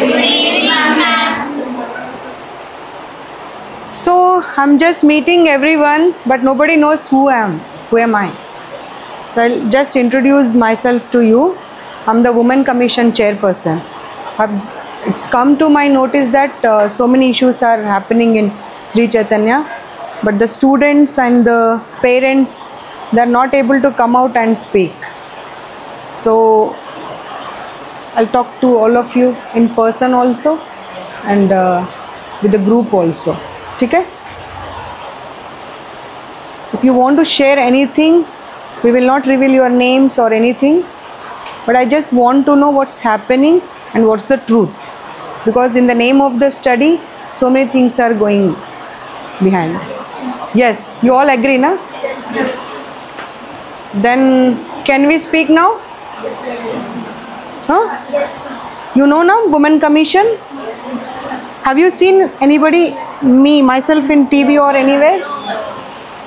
Good evening, ma'am. So I'm just meeting everyone, but nobody knows who am I. So I'll just introduce myself to you. I'm the Women Commission chairperson. It's come to my notice that so many issues are happening in Sri Chaitanya, but the students and the parents, they're not able to come out and speak. So I'll talk to all of you in person also, and with the group also. Okay? If you want to share anything, we will not reveal your names or anything, but I just want to know what's happening and what's the truth, because in the name of the study so many things are going behind. Yes, you all agree, na? Then can we speak now? Huh? You know now, Women Commission? Have you seen anybody, myself in TV or anywhere?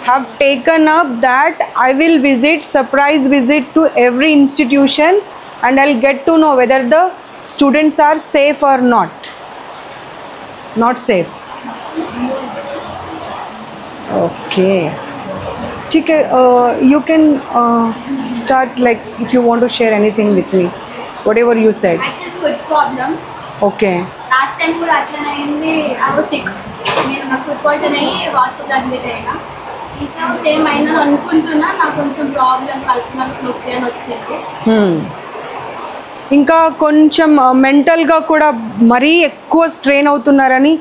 Have taken up that I will visit, surprise visit to every institution, and I'll get to know whether the students are safe or not. Not safe. Okay. You can start, like, if you want to share anything with me, whatever you said. Actually, food problem. Okay. Last time కూడా అట్లనే అయింది. I was sick. నేను నాకు food poison అయ్యి hospital admit అయినా. ఈసారి same అయిందని అనుకుంటున్నా. నాకు కొంచెం ప్రాబ్లం కడుపులో నొప్పి అని వచ్చింది. ఇంకా కొంచెం మెంటల్గా కూడా మరీ ఎక్కువ స్ట్రెయిన్ అవుతున్నారని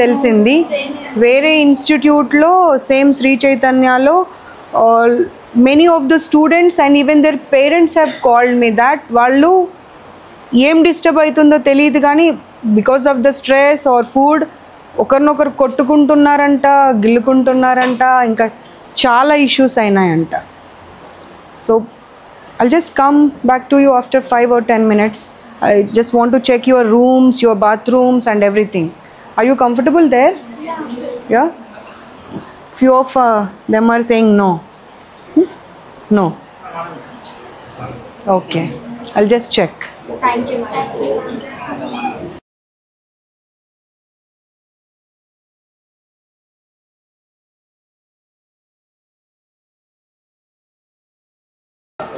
తెలిసింది. వేరే ఇన్స్టిట్యూట్లో సేమ్ శ్రీ చైతన్యలో many of the students and even their parents have called me that వాళ్ళు ఏం డిస్టర్బ్ అవుతుందో తెలియదు కానీ because of the stress or food ఒకరినొకరు కొట్టుకుంటున్నారంట, గిల్లుకుంటున్నారంట, ఇంకా చాలా ఇష్యూస్ అయినాయంట. So I'll just come back to you after 5 or 10 minutes. I just want to check your rooms, your bathrooms and everything. Are you comfortable there? Yeah? Few of them are saying no. No. Okay. I'll just check. Thank you, ma'am.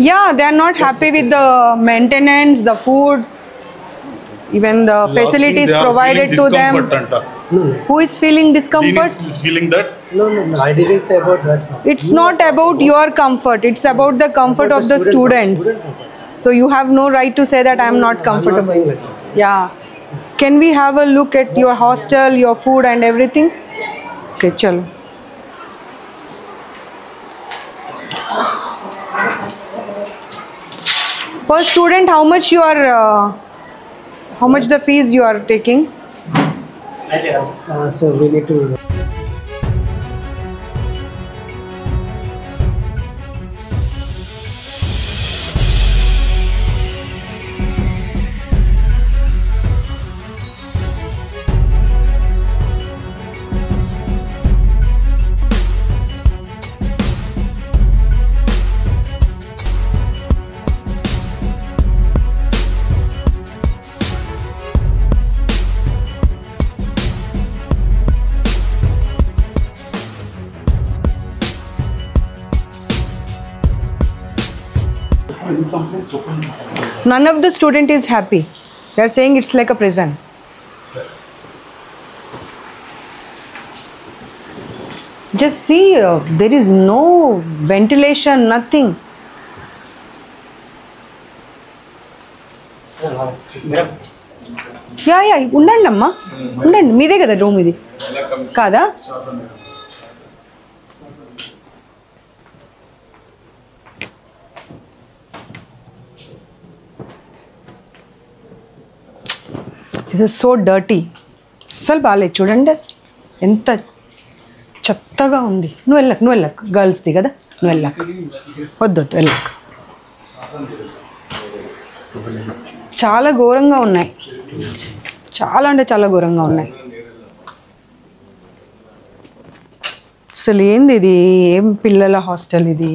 Yeah, they are not happy with the maintenance, the food, even the facilities provided to them. Who is feeling discomfort? Dean is feeling that? No, I didn't say about that. It's not about your comfort, it's about the comfort of the students. So you have no right to say that I am not comfortable. I'm not saying like that. Yeah. Can we have a look at your hostel, your food and everything? Okay, chalo. Per student, how much the fees you are taking? So we need to. None of the student is happy. They are saying it's like a prison. Just see, there is no ventilation, nothing. Yeah ఉండండి అమ్మా, ఉండండి. మీదే కదా room ఇది కాదా? This is so dirty. అస్సలు బాగాలేదు చూడండి, ఎంత చెత్తగా ఉంది. నువ్వు వెళ్ళకు గర్ల్స్ది కదా, నువ్వు వెళ్ళకు, వద్దు వెళ్ళకు. చాలా ఘోరంగా ఉన్నాయి, చాలా అంటే చాలా ఘోరంగా ఉన్నాయి. అసలు ఏంది ఇది? ఏం పిల్లల హాస్టల్ ఇది?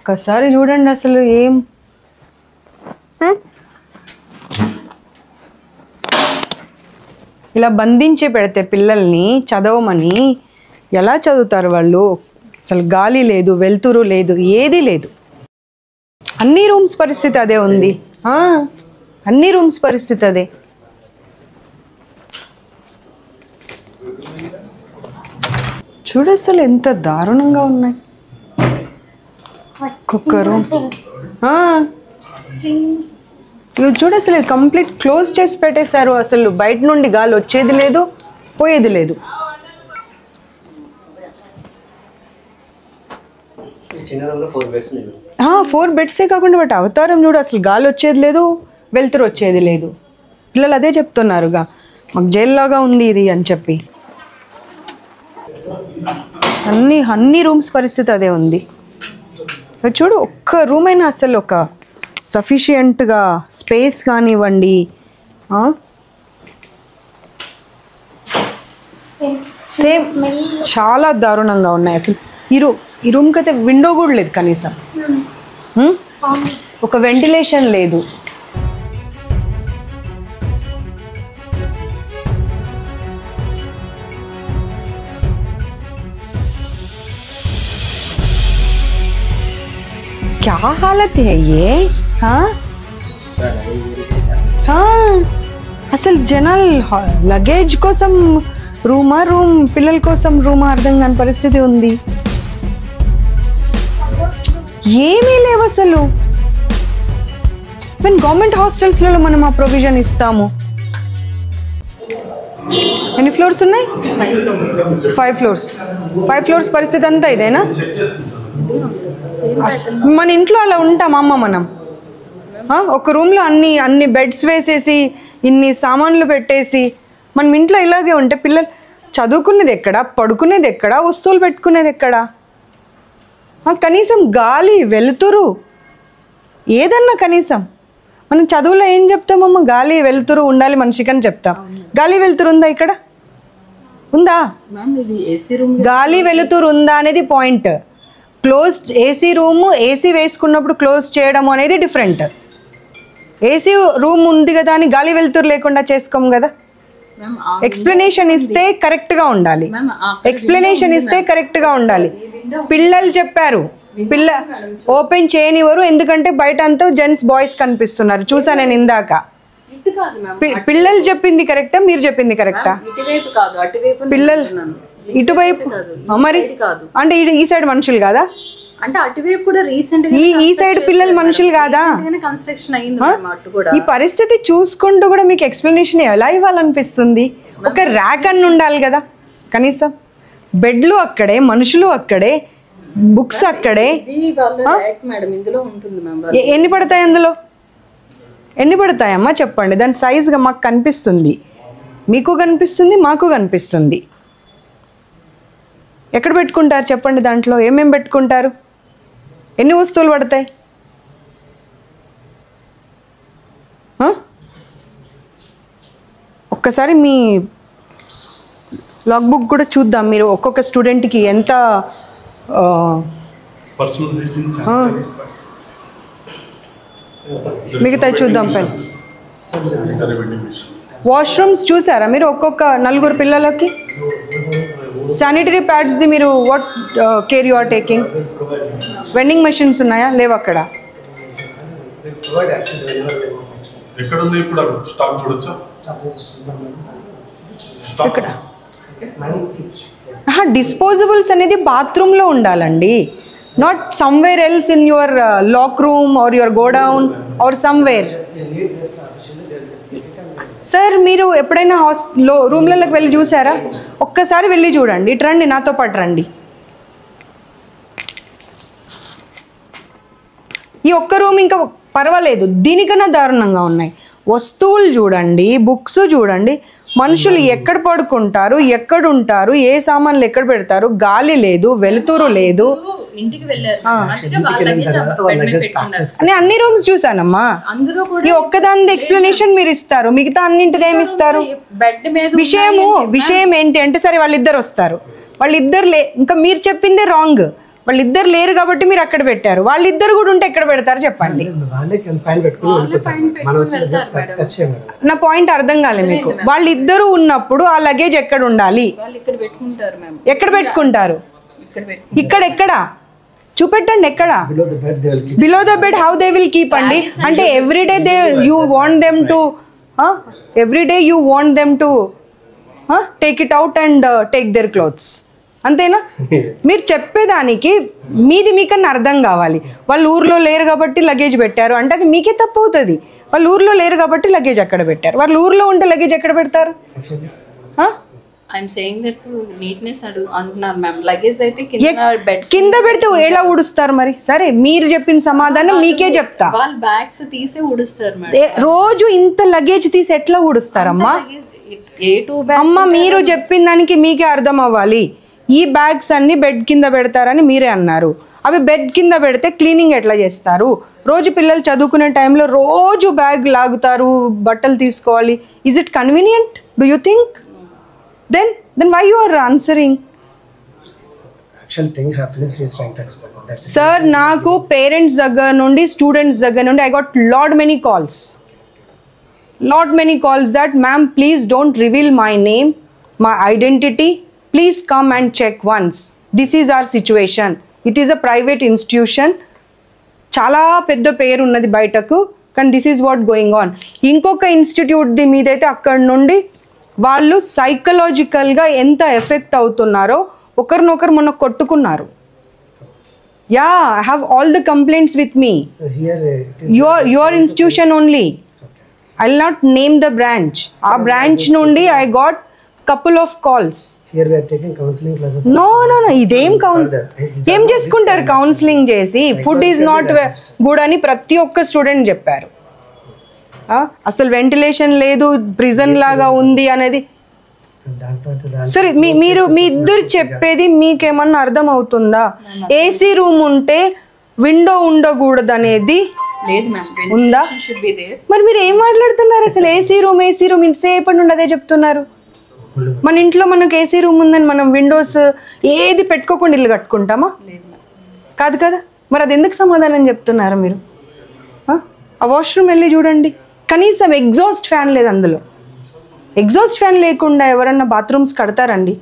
ఒకసారి చూడండి అసలు ఏం ఇలా బంధించి పెడితే పిల్లల్ని చదవమని ఎలా చదువుతారు వాళ్ళు? అసలు గాలి లేదు, వెలుతురు లేదు, ఏది లేదు. అన్ని రూమ్స్ పరిస్థితి అదే ఉంది. అన్ని రూమ్స్ పరిస్థితి అదే. చూడు అసలు ఎంత దారుణంగా ఉన్నాయి ఒక్కొక్క రూమ్. ఇవి చూడు అసలు కంప్లీట్ క్లోజ్ చేసి పెట్టేశారు. అసలు బయట నుండి గాలి వచ్చేది లేదు, పోయేది లేదు. 4 బెడ్సే కాకుండా వాటి అవతారం చూడు, అసలు గాలి వచ్చేది లేదు, వెలుతురు వచ్చేది లేదు. పిల్లలు అదే చెప్తున్నారుగా, మాకు జైల్లాగా ఉంది ఇది అని చెప్పి. అన్ని రూమ్స్ పరిస్థితి అదే ఉంది. చూడు ఒక్క రూమ్ అయినా అసలు ఒక సఫిషియంట్గా స్పేస్ కానివ్వండి, సేమ్ చాలా దారుణంగా ఉన్నాయి అసలు. ఈ రూమ్కి అయితే విండో కూడా లేదు కనీసం, ఒక వెంటిలేషన్ లేదు. क्या हालत है ये? అసలు జనాలు లగేజ్ కోసం రూమ్ పిల్లల కోసం రూమ్ అర్థం కాని పరిస్థితి ఉంది. ఏమీ లేవు అసలు. మేము గవర్నమెంట్ హాస్టల్స్లలో మనం ఆ ప్రొవిజన్ ఇస్తాము. ఎన్ని ఫ్లోర్స్ ఉన్నాయి? 5 ఫ్లోర్స్. 5 ఫ్లోర్స్ పరిస్థితి అంతా ఇదేనా? మన ఇంట్లో అలా ఉంటాం అమ్మ మనం. ఒక రూమ్లో అన్ని బెడ్స్ వేసేసి ఇన్ని సామాన్లు పెట్టేసి మనం ఇంట్లో ఇలాగే ఉంటే పిల్లలు చదువుకునేది ఎక్కడ, పడుకునేది ఎక్కడ, వస్తువులు పెట్టుకునేది ఎక్కడ? కనీసం గాలి వెలుతురు ఏదన్నా కనీసం. మనం చదువులో ఏం చెప్తామమ్మ? గాలి వెలుతురు ఉండాలి మనిషికి అని చెప్తాం. గాలి వెలుతురు ఉందా ఇక్కడ? ఉందా? గాలి వెలుతురు ఉందా అనేది point. Closed AC room, AC వేసుకున్నప్పుడు క్లోజ్ చేయడం అనేది డిఫరెంట్. ఏసీ రూమ్ ఉంది కదా అని గాలి వెలుతురు లేకుండా చేసుకోము కదా. ఎక్స్ప్లెనేషన్ ఇస్తే కరెక్ట్గా ఉండాలి. పిల్లలు చెప్పారు, ఓపెన్ చేయనివ్వరు ఎందుకంటే బయట అంతా జెంట్స్ బాయ్స్ కనిపిస్తున్నారు. చూసా నేను ఇందాక. పిల్లలు చెప్పింది కరెక్టా, మీరు చెప్పింది కరెక్టా? పిల్లలు ఇటువైపు మరి అంటే ఈ సైడ్ మనుషులు కాదా? అంటే అటువైపు కూడా రీసెంట్ ఈ సైడ్ పిల్లలు మనుషులు కాదా? కన్స్ట్రక్షన్ అయింది. ఈ పరిస్థితి చూసుకుంటూ కూడా మీకు ఎక్స్ప్లెనేషన్ ఎలా ఇవ్వాలనిపిస్తుంది? ఒక ర్యాక్ అన్ని ఉండాలి కదా కనీసం. బెడ్లు అక్కడే, మనుషులు అక్కడే, బుక్స్ అక్కడే. ఎన్ని పడతాయి అందులో? ఎన్ని పడతాయమ్మా చెప్పండి. దాని సైజ్గా మాకు కనిపిస్తుంది, మీకు కనిపిస్తుంది, మాకు కనిపిస్తుంది. ఎక్కడ పెట్టుకుంటారు చెప్పండి? దాంట్లో ఏమేమి పెట్టుకుంటారు? ఎన్ని వస్తువులు పడతాయి? ఒక్కసారి మీ లాగ్ బుక్ కూడా చూద్దాం. మీరు ఒక్కొక్క స్టూడెంట్కి ఎంత మిగతా చూద్దాం. పెన్ వాష్రూమ్స్ చూసారా మీరు? ఒక్కొక్క 4 పిల్లలకి శానిటరీ ప్యాడ్స్ మీరు what care you are taking? Vending machines ఉన్నాయా? లేవు అక్కడ. డిస్పోజబుల్స్ అనేది బాత్రూంలో ఉండాలండి, not somewhere else in your lock room or your godown or somewhere. Sir మీరు ఎప్పుడైనా రూమ్లలోకి వెళ్ళి చూసారా? ఒక్కసారి వెళ్ళి చూడండి. ఇటు రండి, నాతో పాటు రండి. ఈ ఒక్క రూమ్ ఇంకా పర్వాలేదు, దీనికన్నా దారుణంగా ఉన్నాయి. వస్తువులు చూడండి, బుక్స్ చూడండి, మనుషులు ఎక్కడ పడుకుంటారు, ఎక్కడ ఉంటారు, ఏ సామాన్లు ఎక్కడ పెడతారు, గాలి లేదు, వెలుతురు లేదు. అన్ని రూమ్స్ చూసానమ్మా. ఈ ఒక్కదాని ఎక్స్ప్లెనేషన్ మీరు ఇస్తారు, మిగతా అన్నింటికి ఏమి ఇస్తారు? విషయం ఏంటి అంటే, సరే వాళ్ళిద్దరు వస్తారు, వాళ్ళిద్దరు ఇంకా మీరు చెప్పిందే రాంగ్. వాళ్ళిద్దరు లేరు కాబట్టి మీరు అక్కడ పెట్టారు, వాళ్ళిద్దరు కూడా ఉంటే ఎక్కడ పెడతారు చెప్పండి. వాళ్ళే పైన పెట్టుకుని వెళ్ళిపోతారు, మనం అసలు జస్ట్ టచ్ చేయము. నా పాయింట్ అర్థం కాలేదు మీకు. వాళ్ళిద్దరు ఉన్నప్పుడు ఆ లగేజ్ ఎక్కడ ఉండాలి? వాళ్ళు ఇక్కడ పెట్టుకుంటారు మ్యామ్. ఎక్కడ పెట్టుకుంటారు? ఇక్కడ ఎక్కడ చూపెట్టండి, ఎక్కడ? Below the bed. How they will keep అండి? అంటే everyday you want them to take it out and take their clothes, అంతేనా? మీరు చెప్పేదానికి మీది మీకన్నా అర్థం కావాలి. వాళ్ళు ఊర్లో లేరు కాబట్టి లగేజ్ పెట్టారు అంటే అది మీకే తప్పు అవుతుంది. వాళ్ళు ఊర్లో లేరు కాబట్టి లగేజ్ అక్కడ పెట్టారు. వాళ్ళు ఊర్లో ఉంటే లగేజ్ ఎక్కడ పెడతారు? ఐఎమ్ సేయింగ్ దట్ నీట్నెస్ అంటున్నారు మ్యామ్. లగేజ్ అయితే కింద పెడితే ఎలా ఊడుస్తారు మరి? సరే, మీరు చెప్పిన సమాధానం మీకే చెప్తా. వాళ్ళు బ్యాగ్స్ తీసే ఊడుస్తారు మేడం. రోజు ఇంత లగేజ్ తీసి ఎట్లా ఊడుస్తారమ్మా? అమ్మ, మీరు చెప్పిన దానికి మీకే అర్థం అవ్వాలి. ఈ బ్యాగ్స్ అన్ని బెడ్ కింద పెడతారని మీరే అన్నారు. అవి బెడ్ కింద పెడితే క్లీనింగ్ ఎట్లా చేస్తారు? రోజు పిల్లలు చదువుకునే టైంలో రోజు బ్యాగ్ లాగుతారు, బట్టలు తీసుకోవాలి. Is it convenient? Do you think? Then why you are answering? Actual thing happening, he is trying to explain. That's it. Sir, నాకు పేరెంట్స్ దగ్గర నుండి స్టూడెంట్స్ దగ్గర నుండి I got many calls that ma'am please don't reveal my name, my identity, please come and check once. This is our situation. It is a private institution. చాలా పెద్ద పేరు ఉన్నది బయటకు, కానీ this is what going on. ఇంకొక institute the మీదైతే అక్కడ నుండి వాళ్ళు సైకలాజికల్గా ఎంత ఎఫెక్ట్ అవుతున్నారో ఒకరినొకరు మొన్న కొట్టుకున్నారు. Yeah, I have all the complaints with me. Your institution only. I will not name the branch. ఆ బ్రాంచ్ నుండి I got couple of calls. Here we are taking counseling classes. No, ఇదేం ఏం చేసుకుంటారు counselling చేసి? Food is not good అని ప్రతి ఒక్క student చెప్పారు. అసలు వెంటిలేషన్ లేదు, ప్రిజన్ లాగా ఉంది అనేది. సరే, మీరు మీ ఇద్దరు చెప్పేది మీకేమన్నా అర్థం అవుతుందా? ఏసీ రూమ్ ఉంటే విండో ఉండకూడదు అనేది ఉందా? మరి మీరు ఏం మాట్లాడుతున్నారు అసలు? ఏసీ రూమ్ ఇంతసేపటి నుండి అదే చెప్తున్నారు. మన ఇంట్లో మనకు ఏసీ రూమ్ ఉందని మనం విండోస్ ఏది పెట్టుకోకుండా ఇల్లు కట్టుకుంటామా? కాదు కదా. మరి అది ఎందుకు సమాధానం చెప్తున్నారు మీరు? ఆ వాష్రూమ్ వెళ్ళి చూడండి, కనీసం ఎగ్జాస్ట్ ఫ్యాన్ లేదు అందులో. ఎగ్జాస్ట్ ఫ్యాన్ లేకుండా ఎవరన్నా బాత్రూమ్స్ కడతారండి?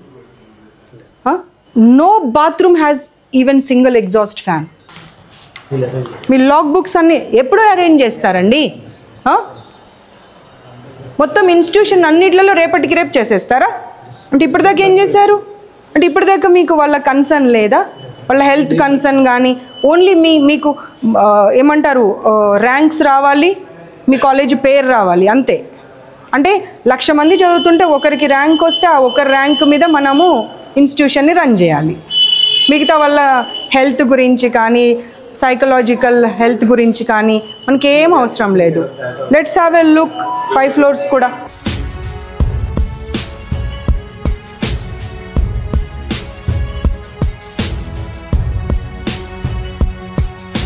No bathroom has even single exhaust fan. మీ లాగ్ బుక్స్ అన్ని ఎప్పుడూ అరేంజ్ చేస్తారండి? మొత్తం ఇన్స్టిట్యూషన్ అన్నిట్లలో రేపటికి రేపు చేసేస్తారా? అంటే ఇప్పటిదాకా ఏం చేశారు? అంటే ఇప్పటిదాకా మీకు వాళ్ళ కన్సర్న్ లేదా? వాళ్ళ హెల్త్ కన్సర్న్ కానీ ఓన్లీ మీకు ఏమంటారు ర్యాంక్స్ రావాలి, మీ కాలేజ్ పేరు రావాలి, అంతే. అంటే 1,00,000 మంది చదువుతుంటే ఒకరికి ర్యాంక్ వస్తే ఆ ఒకరి ర్యాంక్ మీద మనము ఇన్స్టిట్యూషన్ని రన్ చేయాలి. మిగతా వాళ్ళ హెల్త్ గురించి కానీ సైకలాజికల్ హెల్త్ గురించి కానీ మనకి ఏం అవసరం లేదు. Let's have a look 5 floors కూడా.